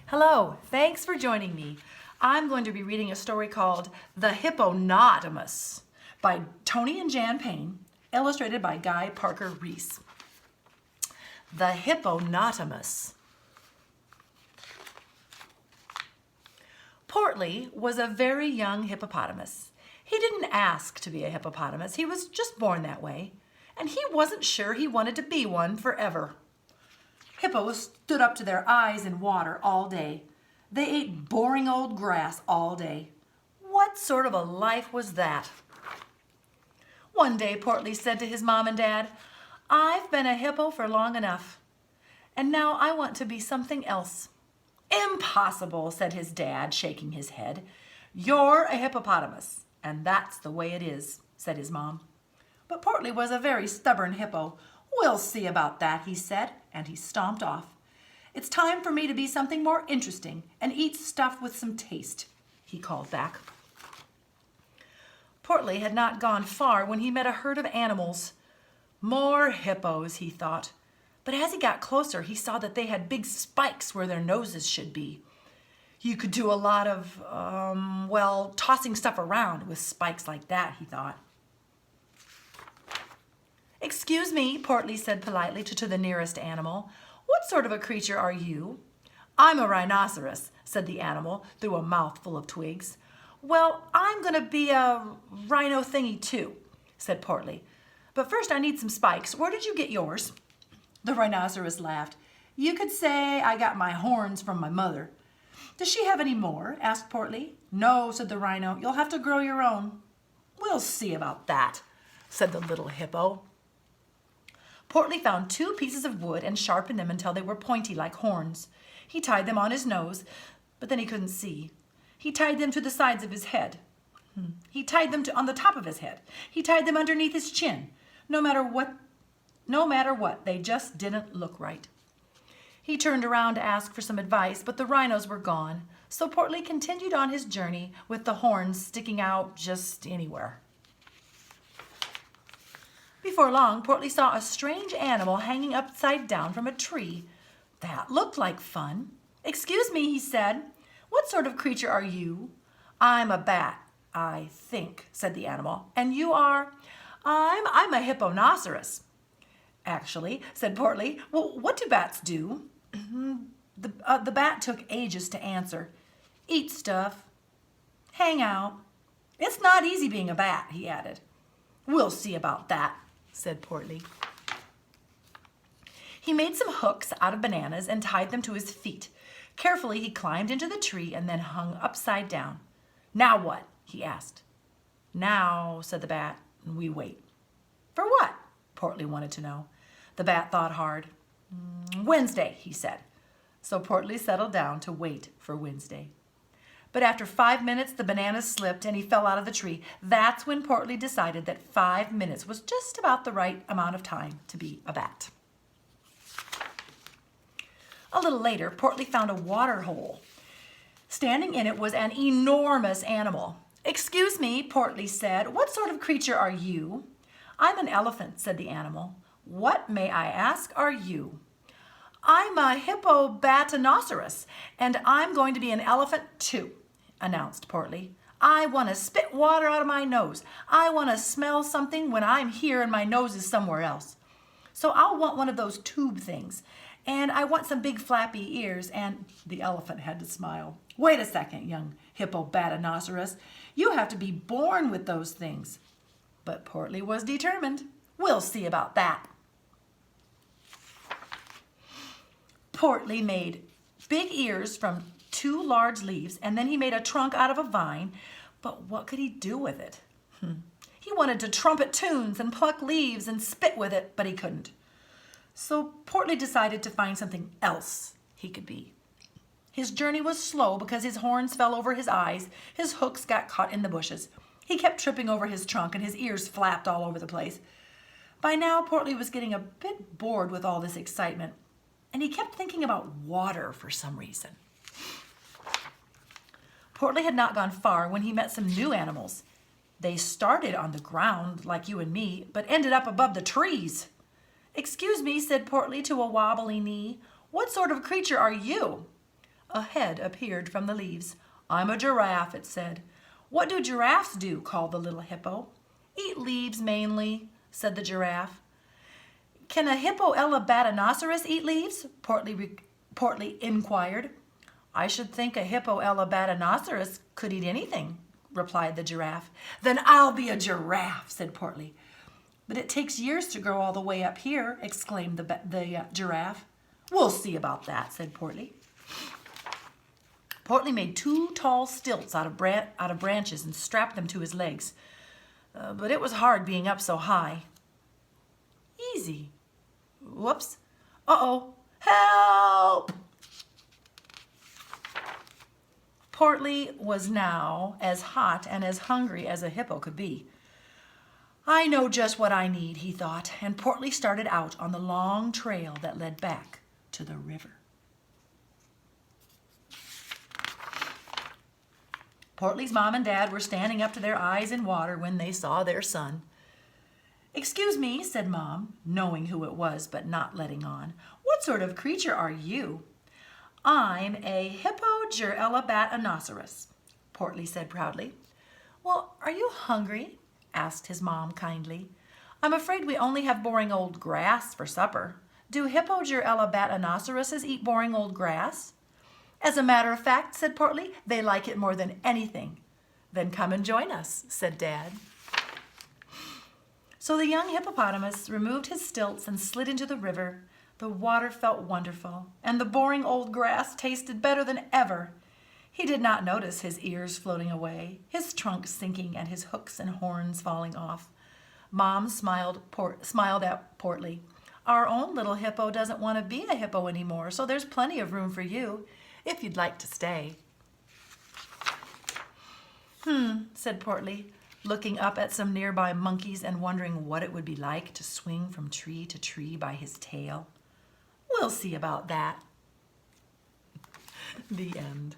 Hello, thanks for joining me. I'm going to be reading a story called The Hippo-NOT-amus by Tony and Jan Payne, illustrated by Guy Parker-Rees. The Hippo-NOT-amus. Portly was a very young hippopotamus. He didn't ask to be a hippopotamus. He was just born that way, and he wasn't sure he wanted to be one forever. Hippos stood up to their eyes in water all day. They ate boring old grass all day. What sort of a life was that? One day, Portly said to his mom and dad, "I've been a hippo for long enough, and now I want to be something else." "Impossible," said his dad, shaking his head. "You're a hippopotamus, and that's the way it is," said his mom. But Portly was a very stubborn hippo. "We'll see about that," he said, and he stomped off. "It's time for me to be something more interesting and eat stuff with some taste," he called back. Portly had not gone far when he met a herd of animals. More hippos, he thought. But as he got closer, he saw that they had big spikes where their noses should be. You could do a lot of, tossing stuff around with spikes like that, he thought. "Excuse me," Portly said politely to the nearest animal. "What sort of a creature are you?" "I'm a rhinoceros," said the animal through a mouthful of twigs. "Well, I'm going to be a rhino thingy too," said Portly. "But first I need some spikes. Where did you get yours?" The rhinoceros laughed. "You could say I got my horns from my mother." "Does she have any more?" asked Portly. "No," said the rhino. "You'll have to grow your own." "We'll see about that," said the little hippo. Portly found 2 pieces of wood and sharpened them until they were pointy like horns. He tied them on his nose, but then he couldn't see. He tied them to the sides of his head. He tied them on the top of his head. He tied them underneath his chin. No matter what, they just didn't look right. He turned around to ask for some advice, but the rhinos were gone. So Portly continued on his journey with the horns sticking out just anywhere. Before long, Portly saw a strange animal hanging upside down from a tree. That looked like fun. "Excuse me," he said. "What sort of creature are you?" "I'm a bat, I think," said the animal. "And you are?" I'm a hipponoceros." "Actually," said Portly. "Well, what do bats do?" The bat took ages to answer. "Eat stuff. Hang out. It's not easy being a bat," he added. "We'll see about that," said Portly. He made some hooks out of bananas and tied them to his feet. Carefully, he climbed into the tree and then hung upside down. "Now what?" he asked. "Now," said the bat, "we wait." "For what?" Portly wanted to know. The bat thought hard. "Wednesday," he said. So Portly settled down to wait for Wednesday. But after 5 minutes, the bananas slipped and he fell out of the tree. That's when Portly decided that 5 minutes was just about the right amount of time to be a bat. A little later, Portly found a water hole. Standing in it was an enormous animal. "Excuse me," Portly said. "What sort of creature are you?" "I'm an elephant," said the animal. "What, may I ask, are you?" "I'm a hippopotamus, and I'm going to be an elephant too," announced Portly. "I want to spit water out of my nose. I want to smell something when I'm here and my nose is somewhere else. So I'll want one of those tube things. And I want some big flappy ears and—" The elephant had to smile. "Wait a second, young hippopotamus. You have to be born with those things." But Portly was determined. "We'll see about that." Portly made big ears from 2 large leaves, and then he made a trunk out of a vine. But what could he do with it? He wanted to trumpet tunes and pluck leaves and spit with it, but he couldn't. So Portly decided to find something else he could be. His journey was slow because his horns fell over his eyes, his hooks got caught in the bushes. He kept tripping over his trunk and his ears flapped all over the place. By now, Portly was getting a bit bored with all this excitement, and he kept thinking about water for some reason. Portly had not gone far when he met some new animals. They started on the ground like you and me, but ended up above the trees. "Excuse me," said Portly to a wobbly knee. "What sort of creature are you?" A head appeared from the leaves. "I'm a giraffe," it said. "What do giraffes do?" called the little hippo. "Eat leaves mainly," said the giraffe. "Can a hippo-ella-bat-a-noceros eat leaves?" Portly inquired. "I should think a hippo-ella-bat-a-noceros could eat anything," replied the giraffe. "Then I'll be a giraffe," said Portly. "But it takes years to grow all the way up here," exclaimed the giraffe. "We'll see about that," said Portly. Portly made 2 tall stilts out of branches and strapped them to his legs. But it was hard being up so high. "Easy. Whoops. Uh-oh. Help!" Portly was now as hot and as hungry as a hippo could be. "I know just what I need," he thought, and Portly started out on the long trail that led back to the river. Portly's mom and dad were standing up to their eyes in water when they saw their son. "Excuse me," said Mom, knowing who it was but not letting on. "What sort of creature are you?" "I'm a hippo-ger-ella-bat-a-noceros," Portly said proudly. "Well, are you hungry?" asked his mom kindly. "I'm afraid we only have boring old grass for supper. Do hippo-ger-ella-bat-a-noceroses eat boring old grass?" "As a matter of fact," said Portly, "they like it more than anything." "Then come and join us," said Dad. So the young hippopotamus removed his stilts and slid into the river. The water felt wonderful, and the boring old grass tasted better than ever. He did not notice his ears floating away, his trunk sinking, and his hooks and horns falling off. Mom smiled at Portly. "Our own little hippo doesn't want to be a hippo anymore, so there's plenty of room for you, if you'd like to stay." Said Portly, looking up at some nearby monkeys and wondering what it would be like to swing from tree to tree by his tail. "We'll see about that." The end.